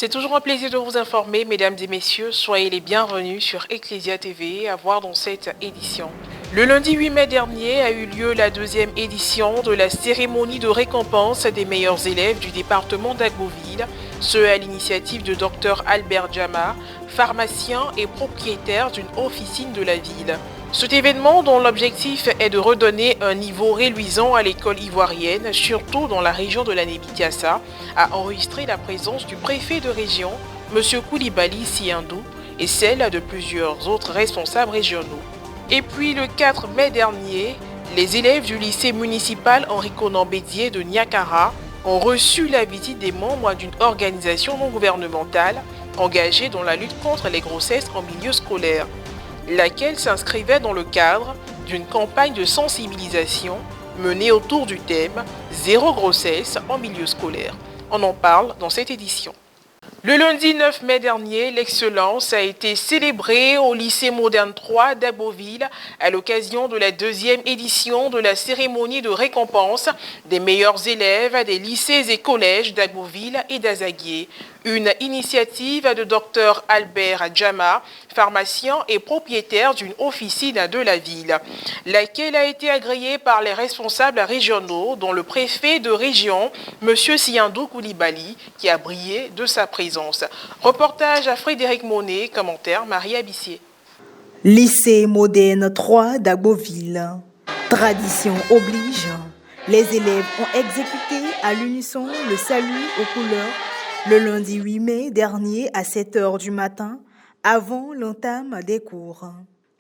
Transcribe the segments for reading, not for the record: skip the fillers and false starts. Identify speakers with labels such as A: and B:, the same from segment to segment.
A: C'est toujours un plaisir de vous informer, mesdames et messieurs. Soyez les bienvenus sur Ecclesia TV à voir dans cette édition. Le lundi 8 mai dernier a eu lieu la deuxième édition de la cérémonie de récompense des meilleurs élèves du département d'Agboville, ce à l'initiative de Dr Albert Jama, pharmacien et propriétaire d'une officine de la ville. Cet événement, dont l'objectif est de redonner un niveau reluisant à l'école ivoirienne, surtout dans la région de la Nébi-Tiassa, a enregistré la présence du préfet de région, M. Koulibaly Siandou, et celle de plusieurs autres responsables régionaux. Et puis le 4 mai dernier, les élèves du lycée municipal Henri-Konan Bédier de Niakara ont reçu la visite des membres d'une organisation non gouvernementale engagée dans la lutte contre les grossesses en milieu scolaire, laquelle s'inscrivait dans le cadre d'une campagne de sensibilisation menée autour du thème « Zéro grossesse en milieu scolaire ». On en parle dans cette édition. Le lundi 9 mai dernier, l'excellence a été célébrée au lycée moderne 3 d'Agboville à l'occasion de la deuxième édition de la cérémonie de récompense des meilleurs élèves des lycées et collèges d'Agboville et d'Azaguié. Une initiative de Dr Albert Jama, pharmacien et propriétaire d'une officine de la ville, laquelle a été agréée par les responsables régionaux, dont le préfet de région, M. Siandou Koulibaly, qui a brillé de sa présence. Reportage à Frédéric Monet, commentaire Marie Abissier.
B: Lycée moderne 3 d'Agboville. Tradition oblige, les élèves ont exécuté à l'unisson le salut aux couleurs le lundi 8 mai dernier à 7 h du matin, avant l'entame des cours.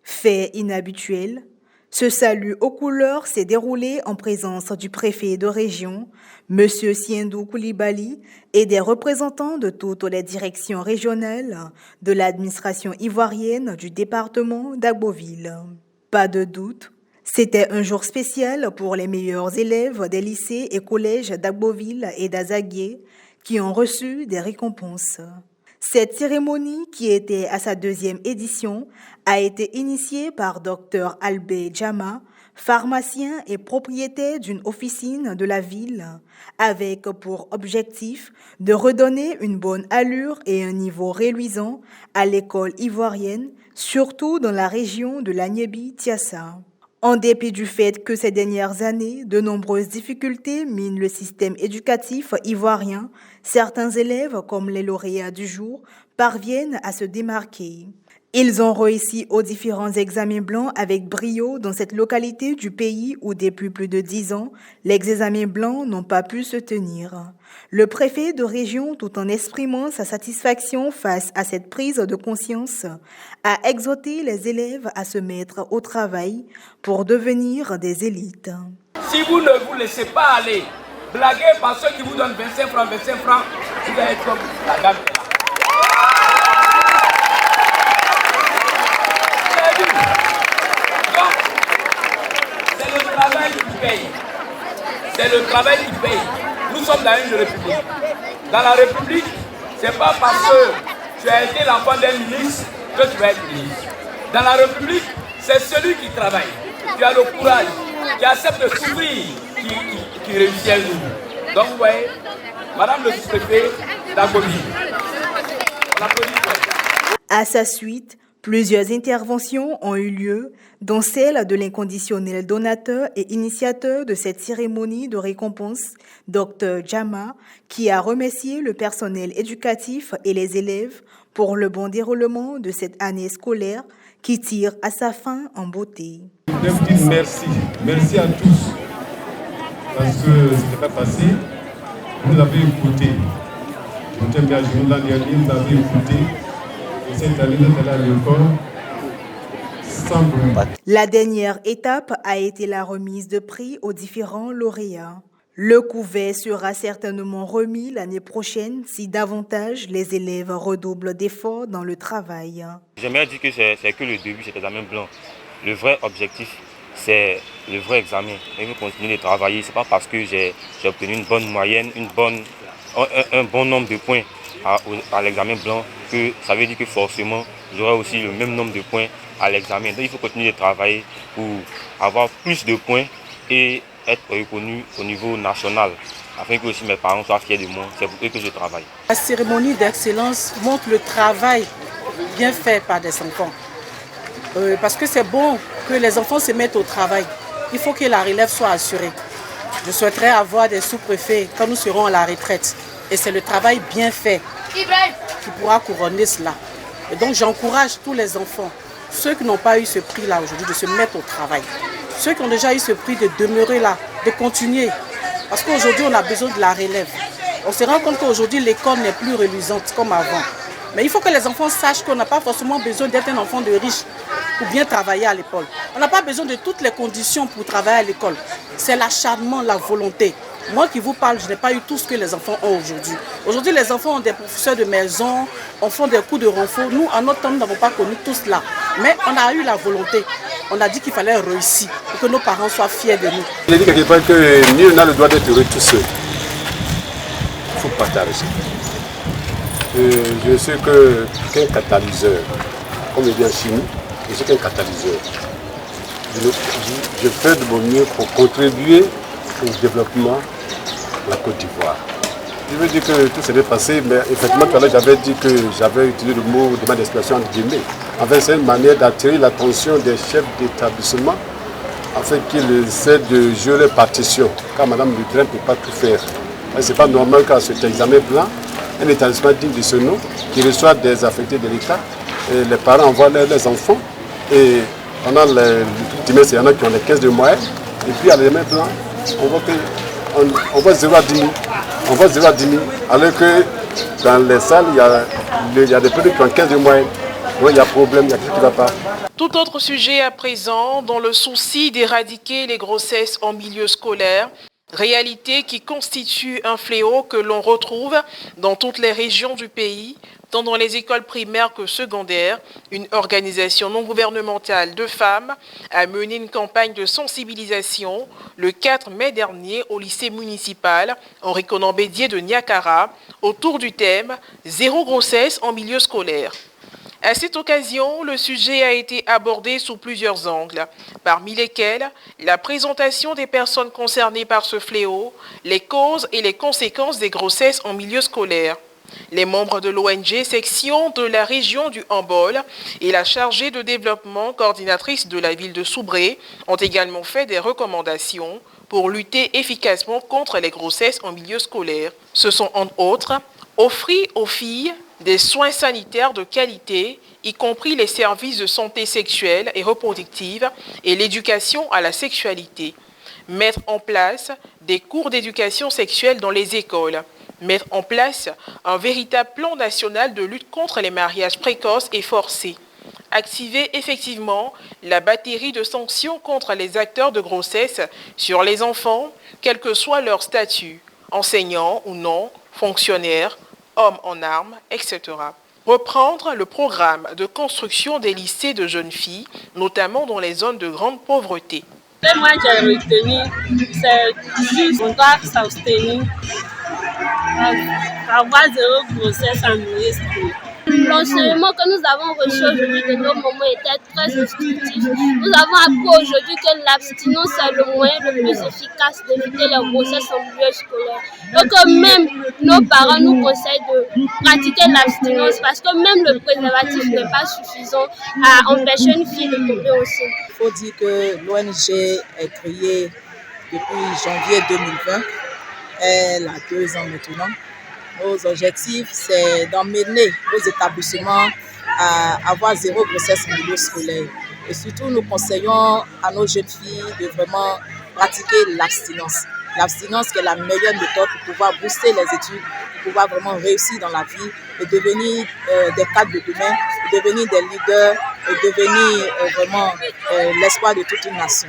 B: Fait inhabituel, ce salut aux couleurs s'est déroulé en présence du préfet de région, M. Siandou Koulibaly, et des représentants de toutes les directions régionales de l'administration ivoirienne du département d'Agboville. Pas de doute, c'était un jour spécial pour les meilleurs élèves des lycées et collèges d'Agboville et d'Azaguié, qui ont reçu des récompenses. Cette cérémonie, qui était à sa deuxième édition, a été initiée par Dr Albert Jama, pharmacien et propriétaire d'une officine de la ville, avec pour objectif de redonner une bonne allure et un niveau reluisant à l'école ivoirienne, surtout dans la région de la Nébi-Tiassa. En dépit du fait que ces dernières années, de nombreuses difficultés minent le système éducatif ivoirien, certains élèves, comme les lauréats du jour, parviennent à se démarquer. Ils ont réussi aux différents examens blancs avec brio dans cette localité du pays où, depuis plus de 10 ans, les examens blancs n'ont pas pu se tenir. Le préfet de région, tout en exprimant sa satisfaction face à cette prise de conscience, a exhorté les élèves à se mettre au travail pour devenir des élites.
C: Si vous ne vous laissez pas aller, blaguer par ceux qui vous donnent 25 francs, vous allez être comme la dame. C'est le travail qui paye. C'est le travail qui paye. Nous sommes dans une république. Dans la république, c'est pas parce que tu as été l'enfant d'un ministre que tu vas être ministre. Dans la république, c'est celui qui travaille, qui a le courage, qui accepte de souffrir, qui réussit un jour. Donc, vous voyez, Madame le sous-préfet d'Agboville, on applaudit.
B: À sa suite, plusieurs interventions ont eu lieu, dont celle de l'inconditionnel donateur et initiateur de cette cérémonie de récompense, Dr Jama, qui a remercié le personnel éducatif et les élèves pour le bon déroulement de cette année scolaire qui tire à sa fin en beauté.
D: Je voudrais vous dire merci. Merci à tous. Parce que ce n'est pas passé. Vous l'avez écouté. Vous l'année dernière, vous l'avez écouté. Et cette année, vous êtes allé à l'école sans bruit.
B: La dernière étape a été la remise de prix aux différents lauréats. Le couvert sera certainement remis l'année prochaine si davantage les élèves redoublent d'efforts dans le travail.
E: J'aimerais dire que c'est que le début, cet examen blanc. Le vrai objectif, c'est le vrai examen. Et vous continuez de travailler. Ce n'est pas parce que j'ai obtenu une bonne moyenne, un bon nombre de points à l'examen blanc que ça veut dire que forcément j'aurai aussi le même nombre de points à l'examen. Donc il faut continuer de travailler pour avoir plus de points et être reconnu au niveau national. afin que aussi mes parents soient fiers de moi. C'est pour eux que je travaille.
F: La cérémonie d'excellence montre le travail bien fait par des enfants. Parce que c'est bon que les enfants se mettent au travail. Il faut que la relève soit assurée. Je souhaiterais avoir des sous-préfets quand nous serons à la retraite. Et c'est le travail bien fait qui pourra couronner cela. Et donc j'encourage tous les enfants, ceux qui n'ont pas eu ce prix-là aujourd'hui, de se mettre au travail. Ceux qui ont déjà eu ce prix, de demeurer là, de continuer. Parce qu'aujourd'hui, on a besoin de la relève. On se rend compte qu'aujourd'hui, l'école n'est plus reluisante comme avant. Mais il faut que les enfants sachent qu'on n'a pas forcément besoin d'être un enfant de riche pour bien travailler à l'école. On n'a pas besoin de toutes les conditions pour travailler à l'école. C'est l'acharnement, la volonté. Moi qui vous parle, je n'ai pas eu tout ce que les enfants ont aujourd'hui. Aujourd'hui, les enfants ont des professeurs de maison, on fait des cours de renfort. Nous, en notre temps, nous n'avons pas connu tout cela. Mais on a eu la volonté. On a dit qu'il fallait réussir pour que nos parents soient fiers de nous.
D: Il a dit quelque part que nul n'a le droit d'être heureux tout seul. Il faut partager. Je sais qu'un catalyseur, comme il dit en chimie, je sais qu'un catalyseur. Je fais de mon mieux pour contribuer au développement de la Côte d'Ivoire. Je veux dire que tout s'est bien passé, mais effectivement, tout à l'heure, j'avais dit que j'avais utilisé le mot demande d'explication entre guillemets. En fait, c'est une manière d'attirer l'attention des chefs d'établissement afin qu'ils essaient de jouer les partitions, car Mme Ludrin ne peut pas tout faire. Ce n'est pas normal qu'à cet examen blanc, un établissement digne de ce nom, qui reçoit des affectés de l'État, et les parents envoient leurs enfants, et pendant le trimestre, il y en a qui ont les 15 de moyenne, et puis à l'examen blanc, on voit 0 à 10 000. On voit 0 à 10 000, alors que dans les salles, il y a des petits qui ont 15 de moyenne. Donc il y a problème, il y a quelque chose qui ne va pas.
A: Tout autre sujet à présent, dans le souci d'éradiquer les grossesses en milieu scolaire, réalité qui constitue un fléau que l'on retrouve dans toutes les régions du pays, tant dans les écoles primaires que secondaires. Une organisation non gouvernementale de femmes a mené une campagne de sensibilisation le 4 mai dernier au lycée municipal Henri Conan Bédier de Niakara autour du thème « Zéro grossesse en milieu scolaire ». À cette occasion, le sujet a été abordé sous plusieurs angles, parmi lesquels la présentation des personnes concernées par ce fléau, les causes et les conséquences des grossesses en milieu scolaire. Les membres de l'ONG section de la région du Hambol et la chargée de développement coordinatrice de la ville de Soubré ont également fait des recommandations pour lutter efficacement contre les grossesses en milieu scolaire. Ce sont entre autres offrir aux filles des soins sanitaires de qualité, y compris les services de santé sexuelle et reproductive et l'éducation à la sexualité. Mettre en place des cours d'éducation sexuelle dans les écoles. Mettre en place un véritable plan national de lutte contre les mariages précoces et forcés. Activer effectivement la batterie de sanctions contre les acteurs de grossesse sur les enfants, quel que soit leur statut, enseignants ou non, fonctionnaires, hommes en armes, etc. Reprendre le programme de construction des lycées de jeunes filles, notamment dans les zones de grande pauvreté.
G: Moi, j'ai retenu, c'est juste on doit s'abstenir, avoir zéro grossesse en milieu scolaire. L'enseignement que nous avons reçu aujourd'hui de nos mamans était très instructif. Nous avons appris aujourd'hui que l'abstinence est le moyen le plus efficace d'éviter les grossesses en milieu scolaire. Et que même nos parents nous conseillent de pratiquer l'abstinence parce que même le préservatif n'est pas suffisant à empêcher une fille de tomber enceinte.
H: Il faut dire que l'ONG est créée depuis janvier 2020. Elle a 2 ans maintenant. Nos objectifs, c'est d'emmener nos établissements à avoir zéro grossesse en milieu scolaire. Et surtout, nous conseillons à nos jeunes filles de vraiment pratiquer l'abstinence. L'abstinence qui est la meilleure méthode pour pouvoir booster les études, pour pouvoir vraiment réussir dans la vie et devenir des cadres de demain, devenir des leaders et devenir vraiment l'espoir de toute une nation.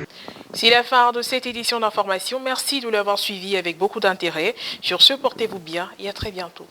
A: C'est la fin de cette édition d'information. Merci de l'avoir suivi avec beaucoup d'intérêt. Sur ce, portez-vous bien et à très bientôt.